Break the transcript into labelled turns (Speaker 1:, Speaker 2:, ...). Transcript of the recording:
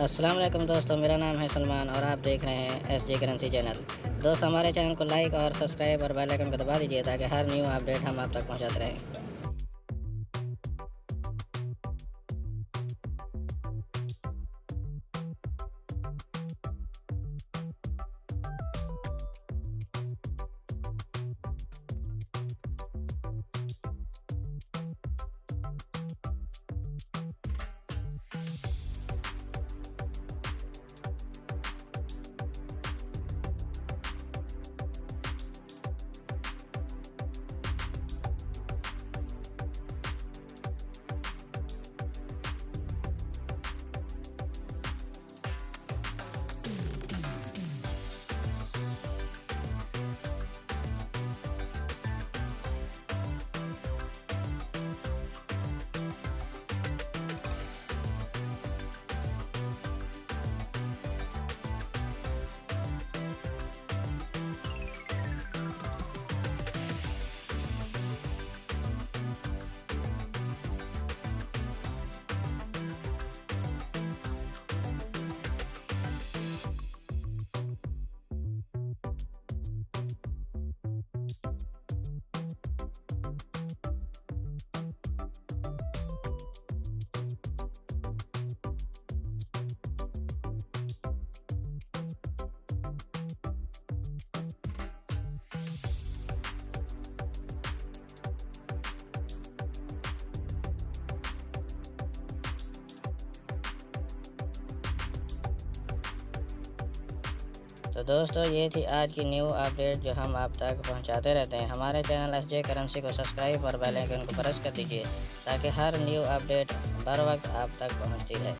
Speaker 1: अस्सलाम वालेकुम दोस्तों, मेरा नाम है सलमान और आप देख रहे हैं एसजे करेंसी चैनल। दोस्त हमारे चैनल को लाइक और सब्सक्राइब और बेल आइकन को दबा दीजिए ताकि हर न्यू अपडेट हम आप तक पहुंचाते रहें। तो दोस्तों ये थी आज की न्यू अपडेट जो हम आप तक पहुंचाते रहते हैं। हमारे चैनल एसजे करेंसी को सब्सक्राइब और बेल आइकन को प्रेस कर दीजिए ताकि हर न्यू अपडेट बर वक्त आप तक पहुंचती रहे।